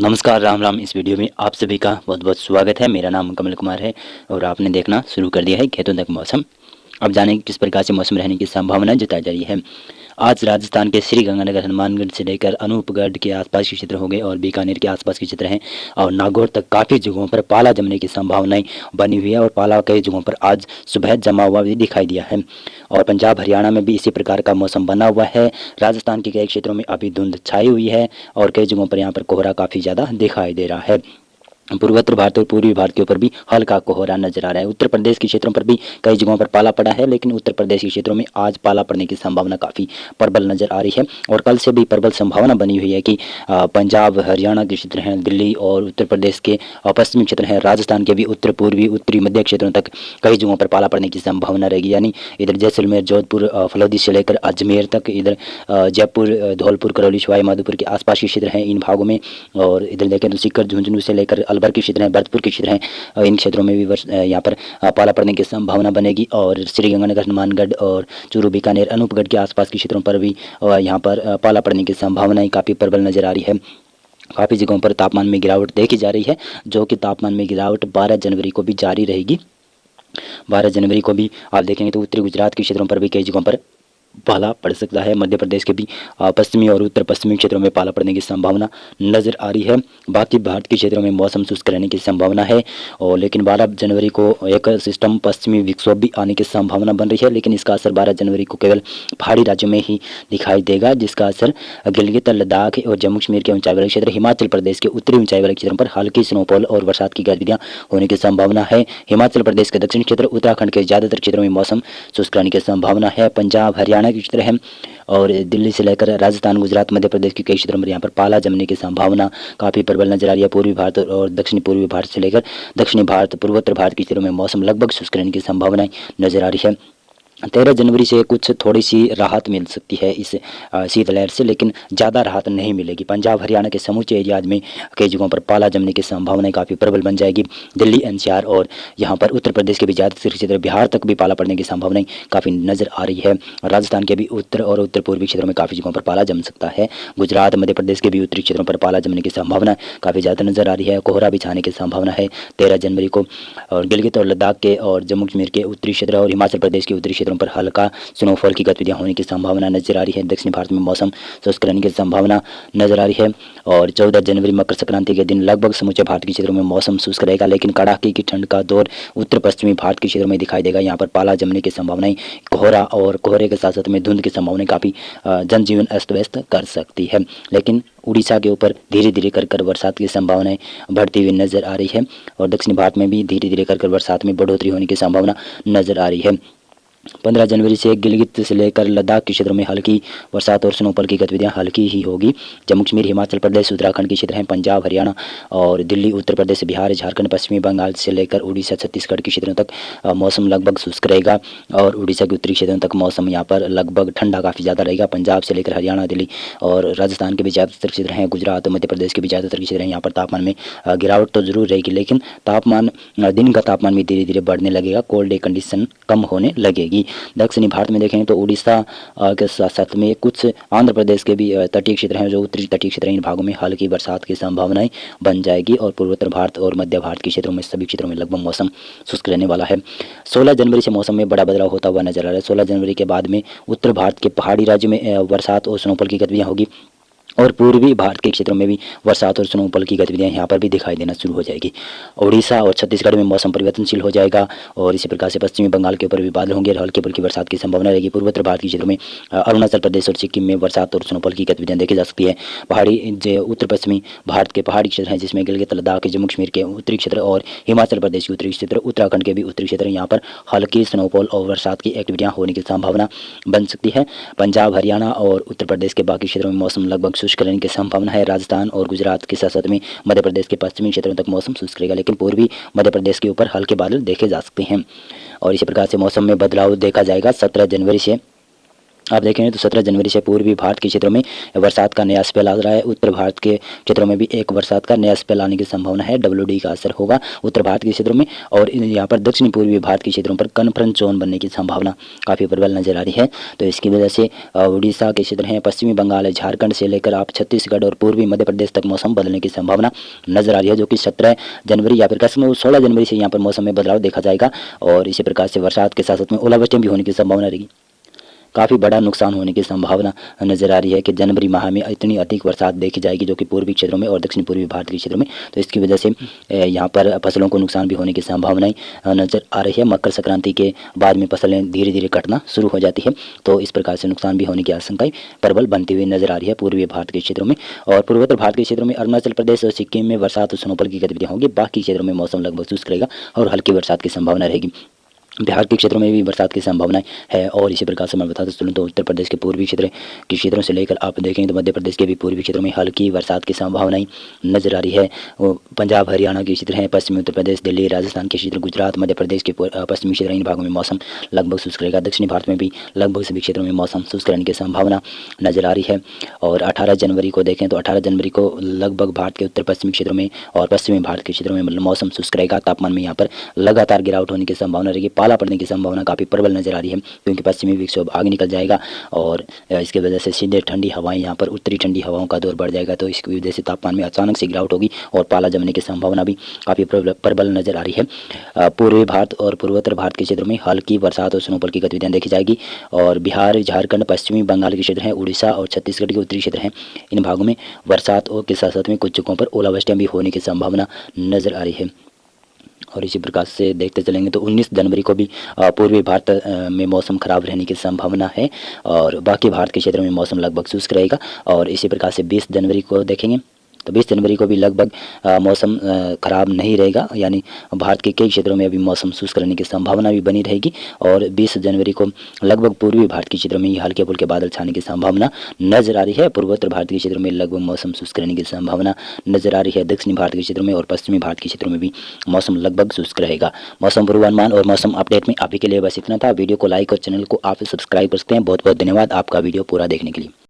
नमस्कार, राम राम। इस वीडियो में आप सभी का बहुत बहुत स्वागत है। मेरा नाम कमल कुमार है और आपने देखना शुरू कर दिया है खेतों तक मौसम। अब जानें किस प्रकार से मौसम रहने की संभावना जताई जा रही है। आज राजस्थान के श्री गंगानगर, हनुमानगढ़ से लेकर अनूपगढ़ के आसपास के क्षेत्र हो गए और बीकानेर के आसपास के क्षेत्र हैं और नागौर तक काफ़ी जगहों पर पाला जमने की संभावनाएं बनी हुई है और पाला कई जगहों पर आज सुबह जमा हुआ भी दिखाई दिया है। और पंजाब हरियाणा में भी इसी प्रकार का मौसम बना हुआ है। राजस्थान के कई क्षेत्रों में अभी धुंध छाई हुई है और कई जगहों पर यहाँ पर कोहरा काफ़ी ज़्यादा दिखाई दे रहा है। पूर्वोत्तर भारत और पूर्वी भारत के ऊपर भी हल्का कोहरा नजर आ रहा है। उत्तर प्रदेश के क्षेत्रों पर भी कई जगहों पर पाला पड़ा है, लेकिन उत्तर प्रदेश के क्षेत्रों में आज पाला पड़ने की संभावना काफ़ी प्रबल नजर आ रही है और कल से भी प्रबल संभावना बनी हुई है कि पंजाब हरियाणा के क्षेत्र हैं, दिल्ली और उत्तर प्रदेश के पश्चिमी क्षेत्र हैं, राजस्थान के भी उत्तर पूर्वी उत्तरी मध्य क्षेत्रों तक कई जगहों पर पाला पड़ने की संभावना रहेगी। यानी इधर जैसलमेर, जोधपुर, फलौदी से लेकर अजमेर तक, इधर जयपुर, धौलपुर, करौली, सवाई माधोपुर के आसपास के क्षेत्र हैं इन भागों में, और इधर देखें तो सीकर, झुंझुनू से लेकर अलवर के क्षेत्र हैं, भरतपुर के क्षेत्र हैं, इन क्षेत्रों में भी यहाँ पर पाला पड़ने की संभावना बनेगी। और श्रीगंगानगर, हनुमानगढ़ और चूरू, बीकानेर, अनूपगढ़ के आसपास के क्षेत्रों पर भी यहाँ पर पाला पड़ने की संभावनाएं काफ़ी प्रबल नजर आ रही है। काफ़ी जगहों पर तापमान में गिरावट देखी जा रही है, जो कि तापमान में गिरावट 12 जनवरी को भी जारी रहेगी। 12 जनवरी को भी आप देखेंगे तो उत्तरी गुजरात के क्षेत्रों पर भी कई जगहों पर पाला पड़ सकता है। मध्य प्रदेश के भी पश्चिमी और उत्तर पश्चिमी क्षेत्रों में पाला पड़ने की संभावना नज़र आ रही है। बाकी भारत के क्षेत्रों में मौसम शुष्क रहने की संभावना है और लेकिन 12 जनवरी को एक सिस्टम पश्चिमी विक्षोभ भी आने की संभावना बन रही है, लेकिन इसका असर 12 जनवरी को केवल पहाड़ी राज्यों में ही दिखाई देगा, जिसका असर गिलगित, लद्दाख और जम्मू कश्मीर के ऊंचाई वाले क्षेत्र, हिमाचल प्रदेश के उत्तरी ऊंचाई वाले क्षेत्रों पर हल्की स्नोफॉल और बरसात की गतिविधियां होने की संभावना है। हिमाचल प्रदेश के दक्षिणी क्षेत्र, उत्तराखंड के ज़्यादातर क्षेत्रों में मौसम शुष्क रहने की संभावना है। पंजाब हरियाणा के क्षेत्र है और दिल्ली से लेकर राजस्थान, गुजरात, मध्य प्रदेश के कई क्षेत्रों में यहाँ पर पाला जमने की संभावना काफ़ी प्रबल नजर आ रही है। पूर्वी भारत और दक्षिणी पूर्वी भारत से लेकर दक्षिणी भारत, पूर्वोत्तर भारत के क्षेत्रों में मौसम लगभग शुष्क रहने की संभावनाएं नजर आ रही है। 13 जनवरी से कुछ थोड़ी सी राहत मिल सकती है इस शीतलहर से, लेकिन ज़्यादा राहत नहीं मिलेगी। पंजाब हरियाणा के समूचे एरियाज में कई जगहों पर पाला जमने की संभावनाएं काफ़ी प्रबल बन जाएगी। दिल्ली, एनसीआर और यहाँ पर उत्तर प्रदेश के भी ज़्यादातर क्षेत्र, बिहार तक भी पाला पड़ने की संभावनाएं काफ़ी नज़र आ रही है। राजस्थान के भी उत्तर और उत्तर पूर्वी क्षेत्रों में काफ़ी जगहों पर पाला जम सकता है। गुजरात, मध्य प्रदेश के भी उत्तरी क्षेत्रों पर पाला जमने की संभावना काफ़ी ज़्यादा नज़र आ रही है। कोहरा भी छाने की संभावना है 13 जनवरी को। और गिलगित और लद्दाख के और जम्मू कश्मीर के उत्तरी क्षेत्र और हिमाचल प्रदेश के उत्तरी क्षेत्रों पर हल्का स्नोफॉल की गतिविधियां होने की संभावना नजर आ रही है। दक्षिण भारत में मौसम शुष्क रहने की संभावना नजर आ रही है और 14 जनवरी मकर संक्रांति के दिन लगभग समूचे भारत के क्षेत्रों में मौसम शुष्क रहेगा, लेकिन कड़ाके की ठंड का दौर उत्तर पश्चिमी भारत के क्षेत्रों में दिखाई देगा। यहाँ पर पाला जमने की संभावनाएं, कोहरा और कोहरे के साथ साथ में धुंध की संभावनाएं काफ़ी जनजीवन अस्त व्यस्त कर सकती है। लेकिन उड़ीसा के ऊपर धीरे धीरे कर बरसात की संभावनाएं बढ़ती हुई नजर आ रही है और दक्षिण भारत में भी धीरे धीरे कर बरसात में बढ़ोतरी होने की संभावना नजर आ रही है। 15 जनवरी से गिलगित से लेकर लद्दाख के क्षेत्रों में हल्की बरसात और स्नोफॉल की गतिविधियां हल्की ही होगी। जम्मू कश्मीर, हिमाचल प्रदेश, उत्तराखंड के क्षेत्र हैं, पंजाब हरियाणा और दिल्ली, उत्तर प्रदेश, बिहार, झारखंड, पश्चिमी बंगाल से लेकर उड़ीसा, छत्तीसगढ़ के क्षेत्रों तक मौसम लगभग शुष्क रहेगा और उड़ीसा के उत्तरी क्षेत्रों तक मौसम यहाँ पर लगभग ठंडा काफ़ी ज़्यादा रहेगा। पंजाब से लेकर हरियाणा, दिल्ली और राजस्थान के भी ज़्यादातर क्षेत्र हैं, गुजरात, मध्य प्रदेश के भी ज़्यादातर क्षेत्र हैं, यहाँ पर तापमान में गिरावट तो जरूर रहेगी, लेकिन तापमान, दिन का तापमान भी धीरे धीरे बढ़ने लगेगा, कोल्ड डे कंडीशन कम होने लगेगी। दक्षिणी भारत में देखें तो उड़ीसा के साथ साथ में कुछ आंध्र प्रदेश के भी तटीय क्षेत्र हैं, जो उत्तरी तटीय क्षेत्र हैं, इन भागों में हल्की बरसात की संभावनाएं बन जाएगी और पूर्वोत्तर भारत और मध्य भारत के क्षेत्रों में सभी क्षेत्रों में लगभग मौसम शुष्क रहने वाला है। 16 जनवरी से मौसम में बड़ा बदलाव होता हुआ नजर आ रहा है। 16 जनवरी के बाद में उत्तर भारत के पहाड़ी राज्यों में बरसात और स्नोफॉल की गतिविधियां होगी और पूर्वी भारत के क्षेत्रों में भी बरसात और स्नोफॉल की गतिविधियां यहाँ पर भी दिखाई देना शुरू हो जाएगी। उड़ीसा और छत्तीसगढ़ में मौसम परिवर्तनशील हो जाएगा और इसी प्रकार से पश्चिमी बंगाल के ऊपर भी बादल होंगे और हल्की फुल्की बरसात की संभावना रहेगी। पूर्वोत्तर भारत के क्षेत्रों में अरुणाचल प्रदेश और सिक्किम में बरसात और स्नोफॉल की गतिविधियां देखी जा सकती है। पहाड़ी जो उत्तर पश्चिमी भारत के पहाड़ी क्षेत्र हैं, जिसमें गिलगित, लद्दाख, जम्मू कश्मीर के उत्तरी क्षेत्र और हिमाचल प्रदेश के उत्तरी क्षेत्र, उत्तराखंड के भी उत्तरी क्षेत्र, यहाँ पर हल्की स्नोफॉल और बरसात की एक्टिविटियाँ होने की संभावना बन सकती है। पंजाब, हरियाणा और उत्तर प्रदेश के बाकी क्षेत्रों में मौसम लगभग शुष्क रहने की संभावना है। राजस्थान और गुजरात के साथ साथ में मध्य प्रदेश के पश्चिमी क्षेत्रों तक मौसम शुष्क रहेगा, लेकिन पूर्वी मध्य प्रदेश के ऊपर हल्के बादल देखे जा सकते हैं और इसी प्रकार से मौसम में बदलाव देखा जाएगा 17 जनवरी से आप देखेंगे तो 17 जनवरी से पूर्वी भारत के क्षेत्रों में बरसात का नया स्पेल आ रहा है। उत्तर भारत के क्षेत्रों में भी एक बरसात का नया स्पेल आने की संभावना है। WD का असर होगा उत्तर भारत के क्षेत्रों में, और यहाँ पर दक्षिणी पूर्वी भारत के क्षेत्रों पर कन्फ्रेंस जोन बनने की संभावना काफ़ी प्रबल नजर आ रही है। तो इसकी वजह से उड़ीसा के क्षेत्र हैं, पश्चिमी बंगाल है, झारखंड से लेकर आप छत्तीसगढ़ और पूर्वी मध्य प्रदेश तक मौसम बदलने की संभावना नजर आ रही है, जो कि 17 जनवरी या फिर 16 जनवरी से यहाँ पर मौसम में बदलाव देखा जाएगा। और इसी प्रकार से बरसात के साथ साथ में ओलावृष्टि भी होने की संभावना रहेगी। काफ़ी बड़ा नुकसान होने की संभावना नजर आ रही है कि जनवरी माह में इतनी अधिक बरसात देखी जाएगी, जो कि पूर्वी क्षेत्रों में और दक्षिण पूर्वी भारत के क्षेत्रों में। तो इसकी वजह से यहाँ पर फसलों को नुकसान भी होने की संभावनाएं नजर आ रही है। मकर संक्रांति के बाद में फसलें धीरे धीरे कटना शुरू हो जाती है, तो इस प्रकार से नुकसान भी होने की आशंकाएं प्रबल बनती हुई नजर आ रही है पूर्वी भारत के क्षेत्रों में। और पूर्वोत्तर भारत के क्षेत्रों में अरुणाचल प्रदेश और सिक्किम में बरसात और स्नोफॉल की गतिविधियां होंगी। बाकी क्षेत्रों में मौसम लगभग शुष्क रहेगा और हल्की बरसात की संभावना रहेगी। बिहार के क्षेत्रों में भी बरसात की संभावनाएं है। और इसी प्रकार से मैं बताता चलूँ तो उत्तर प्रदेश के पूर्वी क्षेत्रों से लेकर आप देखेंगे तो मध्य प्रदेश के भी पूर्वी क्षेत्रों में हल्की बरसात की संभावनाएं नजर आ रही है। पंजाब हरियाणा के क्षेत्र हैं, पश्चिमी उत्तर प्रदेश, दिल्ली, राजस्थान के क्षेत्र, गुजरात, मध्य प्रदेश के पश्चिमी क्षेत्र, इन भागों में मौसम लगभग शुष्क रहेगा। दक्षिणी भारत में भी लगभग सभी क्षेत्रों में मौसम शुष्क रहने की संभावना नजर आ रही है। और 18 जनवरी को देखें तो 18 जनवरी को लगभग भारत के उत्तर पश्चिमी क्षेत्रों में और पश्चिमी भारत के क्षेत्रों में मौसम शुष्क रहेगा। तापमान में यहाँ पर लगातार गिरावट होने की संभावना रहेगी। पाला पड़ने की संभावना काफ़ी प्रबल नजर आ रही है, क्योंकि पश्चिमी विक्षोभ आगे निकल जाएगा और इसकी वजह से सीधे ठंडी हवाएं यहाँ पर उत्तरी ठंडी हवाओं का दौर बढ़ जाएगा। तो इसकी वजह से तापमान में अचानक से गिरावट होगी और पाला जमने की संभावना भी काफ़ी प्रबल नजर आ रही है। पूर्वी भारत और पूर्वोत्तर भारत के क्षेत्रों में हल्की बरसात और स्नोफॉल की गतिविधियां देखी जाएगी। और बिहार, झारखंड, पश्चिमी बंगाल के क्षेत्र हैं, उड़ीसा और छत्तीसगढ़ के उत्तरी क्षेत्र हैं, इन भागों में बरसात और के साथ साथ में कुछ जगहों पर ओलावृष्टि भी होने की संभावना नजर आ रही है। और इसी प्रकार से देखते चलेंगे तो 19 जनवरी को भी पूर्वी भारत में मौसम खराब रहने की संभावना है और बाकी भारत के क्षेत्रों में मौसम लगभग शुष्क रहेगा। और इसी प्रकार से 20 जनवरी को देखेंगे तो 20 जनवरी को भी लगभग मौसम खराब नहीं रहेगा, यानी भारत के कई क्षेत्रों में अभी मौसम शुष्क रहने की संभावना भी बनी रहेगी। और 20 जनवरी को लगभग पूर्वी भारत के क्षेत्रों में हल्के फुल्के बादल छाने की संभावना नजर आ रही है। पूर्वोत्तर भारत के क्षेत्रों में लगभग मौसम शुष्क रहने की संभावना नजर आ रही है। दक्षिणी भारत के क्षेत्रों में और पश्चिमी भारत के क्षेत्रों में भी मौसम लगभग शुष्क रहेगा। मौसम पूर्वानुमान और मौसम अपडेट में अभी के लिए बस इतना था। वीडियो को लाइक और चैनल को आप सब्सक्राइब कर सकते हैं। बहुत बहुत धन्यवाद आपका वीडियो पूरा देखने के लिए।